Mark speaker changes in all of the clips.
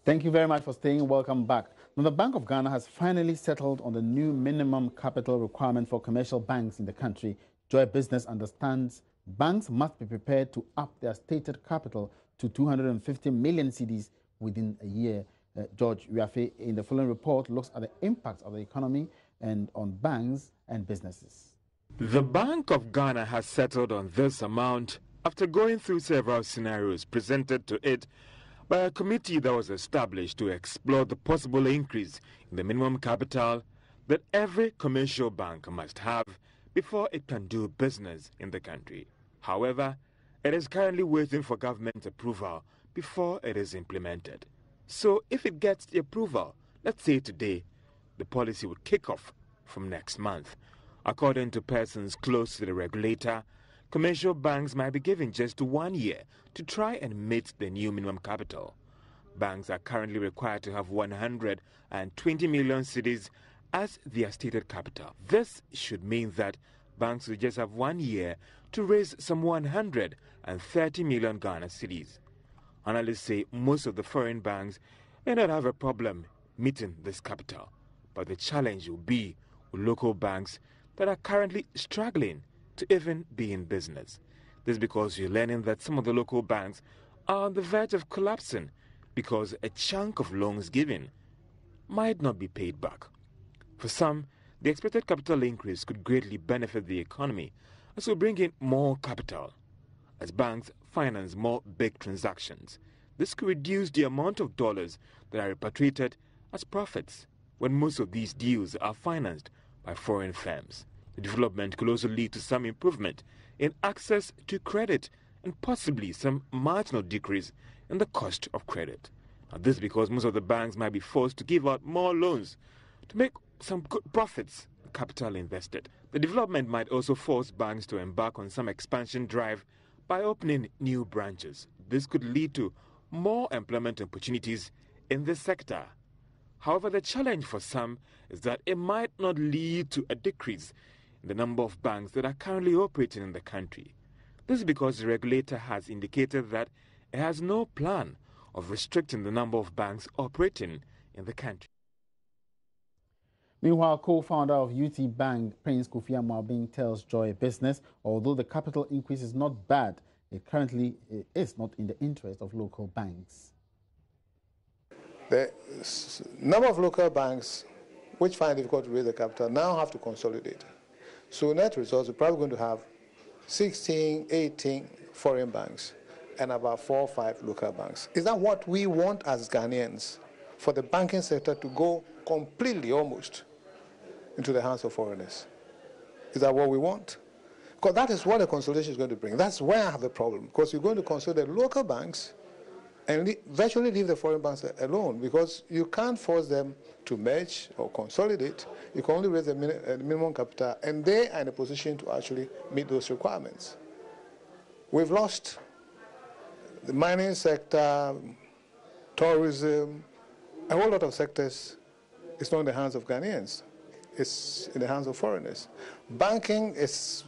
Speaker 1: Thank you very much for staying. Welcome back. Now, the Bank of Ghana has finally settled on the new minimum capital requirement for commercial banks in the country. Joy Business understands banks must be prepared to up their stated capital to 250 million cedis within a year. George Wiafe, in the following report, looks at the impacts of the economy and on banks and businesses.
Speaker 2: The Bank of Ghana has settled on this amount after going through several scenarios presented to it by a committee that was established to explore the possible increase in the minimum capital that every commercial bank must have before it can do business in the country. However, it is currently waiting for government approval before it is implemented. So if it gets the approval, let's say today, the policy would kick off from next month. According to persons close to the regulator, commercial banks might be given just 1 year to try and meet the new minimum capital. Banks are currently required to have 120 million cedis as their stated capital. This should mean that banks will just have 1 year to raise some 130 million Ghana cedis. Analysts say most of the foreign banks may not have a problem meeting this capital, but the challenge will be with local banks that are currently struggling to even be in business. This is because you're learning that some of the local banks are on the verge of collapsing because a chunk of loans given might not be paid back. For some, the expected capital increase could greatly benefit the economy as will bring in more capital. As banks finance more big transactions, this could reduce the amount of dollars that are repatriated as profits when most of these deals are financed by foreign firms. The development could also lead to some improvement in access to credit and possibly some marginal decrease in the cost of credit. Now, this is because most of the banks might be forced to give out more loans to make some good profits on capital invested. The development might also force banks to embark on some expansion drive by opening new branches. This could lead to more employment opportunities in this sector. However, the challenge for some is that it might not lead to a decrease in the number of banks that are currently operating in the country. This is because the regulator has indicated that it has no plan of restricting the number of banks operating in the country.
Speaker 1: Meanwhile, co-founder of UT Bank, Prince Kofi Amwabing, tells Joy Business, although the capital increase is not bad, it currently is not in the interest of local banks.
Speaker 3: The number of local banks which find it difficult to raise the capital now have to consolidate. So net results, we're probably going to have 16, 18 foreign banks and about 4 or 5 local banks. Is that what we want as Ghanaians, for the banking sector to go completely almost into the hands of foreigners? Is that what we want? Because that is what the consolidation is going to bring. That's where I have the problem, because you're going to consolidate local banks and virtually leave the foreign banks alone, because you can't force them to merge or consolidate. You can only raise the minimum capital, and they are in a position to actually meet those requirements. We've lost the mining sector, tourism, a whole lot of sectors. It's not in the hands of Ghanaians. It's in the hands of foreigners. Banking is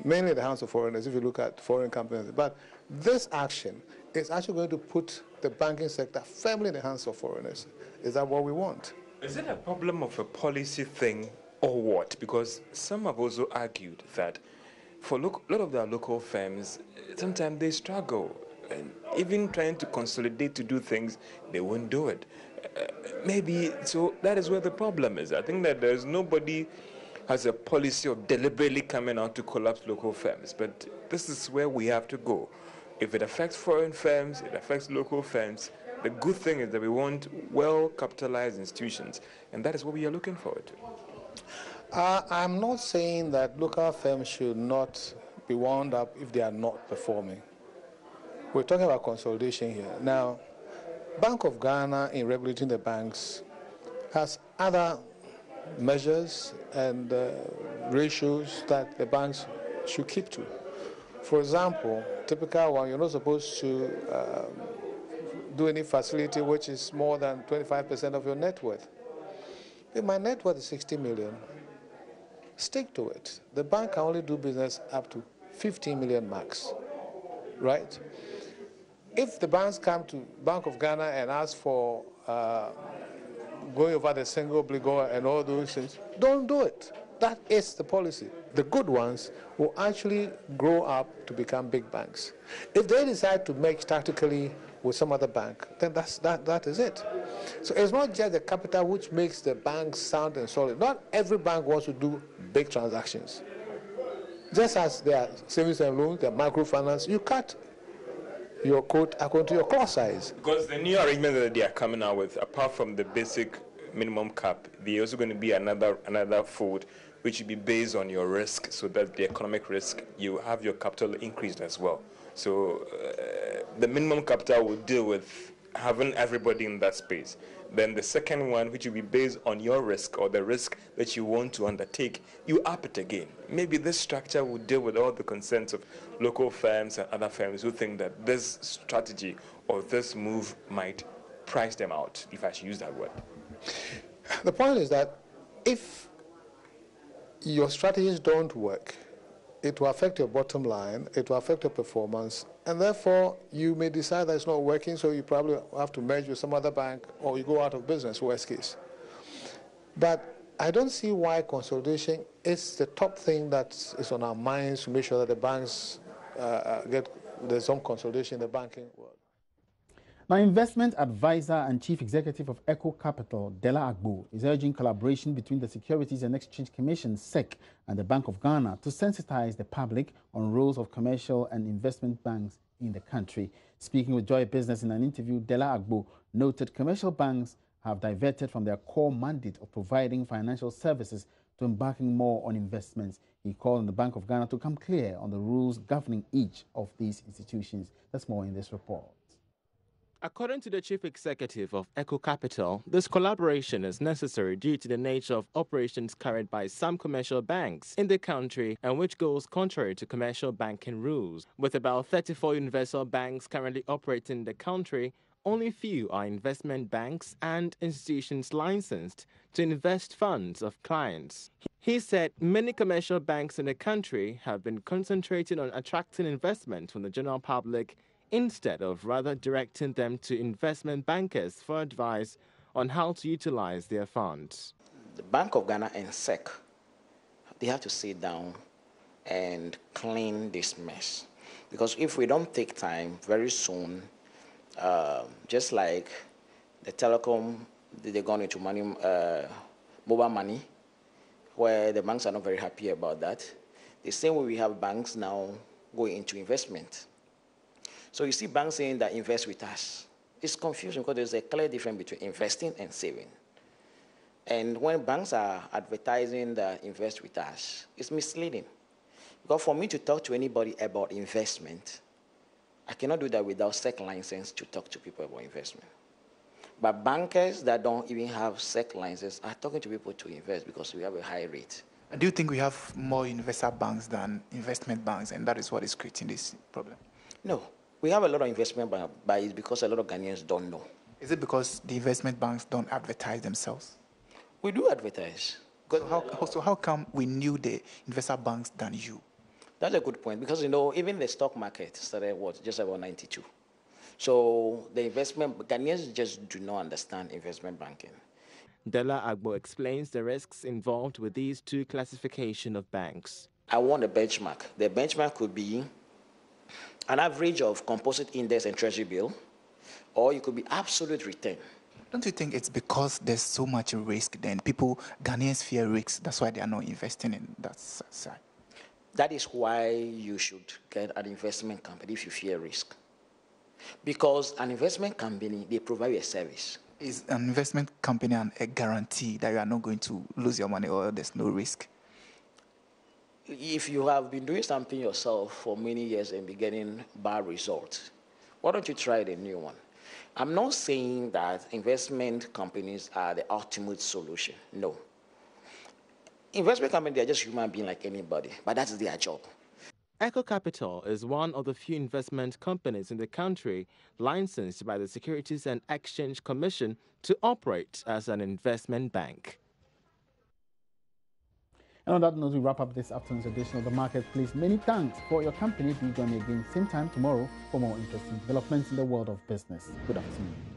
Speaker 3: mainly in the hands of foreigners if you look at foreign companies. But this action is actually going to put the banking sector firmly in the hands of foreigners. Is that what we want?
Speaker 4: Is it a problem of a policy thing or what? Because some have also argued that for a lot of their local firms, sometimes they struggle. And even trying to consolidate to do things, they won't do it. Maybe, so that is where the problem is. I think that there's nobody has a policy of deliberately coming out to collapse local firms. But this is where we have to go. If it affects foreign firms, it affects local firms. The good thing is that we want well-capitalized institutions, and that is what we are looking forward to.
Speaker 3: I'm not saying that local firms should not be wound up if they are not performing. We're talking about consolidation here. Now, Bank of Ghana, in regulating the banks, has other measures and ratios that the banks should keep to. For example, typical one, you're not supposed to do any facility which is more than 25% of your net worth. If my net worth is 60 million, stick to it. The bank can only do business up to 15 million max, right? if the banks come to Bank of Ghana and ask for going over the single obligor and all those things, don't do it. That is the policy. The good ones will actually grow up to become big banks. If they decide to merge tactically with some other bank, then that is it. So it's not just the capital which makes the banks sound and solid. Not every bank wants to do big transactions. Just as there are savings and loans, there are microfinance, you cut your quote according to your class size.
Speaker 4: Because the new arrangement that they are coming out with, apart from the basic minimum cap, there's also going to be another fold which will be based on your risk, so that the economic risk, you have your capital increased as well. So the minimum capital will deal with having everybody in that space. Then the second one, which will be based on your risk or the risk that you want to undertake, you up it again. Maybe this structure will deal with all the concerns of local firms and other firms who think that this strategy or this move might price them out, if I should use that word.
Speaker 3: The point is that if your strategies don't work, it will affect your bottom line, it will affect your performance, and therefore you may decide that it's not working, so you probably have to merge with some other bank or you go out of business, worst case. But I don't see why consolidation is the top thing that is on our minds to make sure that the banks there's some consolidation in the banking world.
Speaker 1: Now, investment advisor and chief executive of Echo Capital, Dela Agbo, is urging collaboration between the Securities and Exchange Commission, SEC, and the Bank of Ghana to sensitize the public on roles of commercial and investment banks in the country. Speaking with Joy Business in an interview, Dela Agbo noted commercial banks have diverted from their core mandate of providing financial services to embarking more on investments. He called on the Bank of Ghana to come clear on the rules governing each of these institutions. That's more in this report.
Speaker 5: According to the chief executive of Echo Capital, this collaboration is necessary due to the nature of operations carried by some commercial banks in the country and which goes contrary to commercial banking rules. With about 34 universal banks currently operating in the country, only few are investment banks and institutions licensed to invest funds of clients. He said many commercial banks in the country have been concentrating on attracting investment from the general public instead of rather directing them to investment bankers for advice on how to utilize their funds.
Speaker 6: The Bank of Ghana and SEC, they have to sit down and clean this mess. Because if we don't take time, very soon, just like the telecom, they're going into money, mobile money, where the banks are not very happy about that. The same way we have banks now going into investment. So you see banks saying that invest with us. It's confusing because there's a clear difference between investing and saving. And when banks are advertising that invest with us, it's misleading. Because for me to talk to anybody about investment, I cannot do that without SEC license to talk to people about investment. But bankers that don't even have SEC licenses are talking to people to invest because we have a high rate.
Speaker 7: Do you think we have more universal banks than investment banks, and that is what is creating this problem?
Speaker 6: No. We have a lot of investment banks, but it's because a lot of Ghanaians don't know.
Speaker 7: Is it because the investment banks don't advertise themselves?
Speaker 6: We do advertise.
Speaker 7: So how come we knew the investor banks than you?
Speaker 6: That's a good point, because, even the stock market started, just about 92. So the Ghanaians just do not understand investment banking.
Speaker 5: Dela Agbo explains the risks involved with these two classifications of banks.
Speaker 6: I want a benchmark. The benchmark could be an average of composite index and treasury bill, or it could be absolute return.
Speaker 7: Don't you think it's because there's so much risk then? Ghanaians fear risks, that's why they are not investing in that side.
Speaker 6: That is why you should get an investment company if you fear risk. Because an investment company, they provide you a service.
Speaker 7: Is an investment company a guarantee that you are not going to lose your money or there's no risk?
Speaker 6: If you have been doing something yourself for many years and be getting bad results, why don't you try the new one? I'm not saying that investment companies are the ultimate solution. No. Investment companies, they're just human beings like anybody, but that's their job.
Speaker 5: Echo Capital is one of the few investment companies in the country licensed by the Securities and Exchange Commission to operate as an investment bank.
Speaker 1: And on that note, we wrap up this afternoon's edition of The Marketplace. Many thanks for your company. Do join me again same time tomorrow for more interesting developments in the world of business. Good afternoon.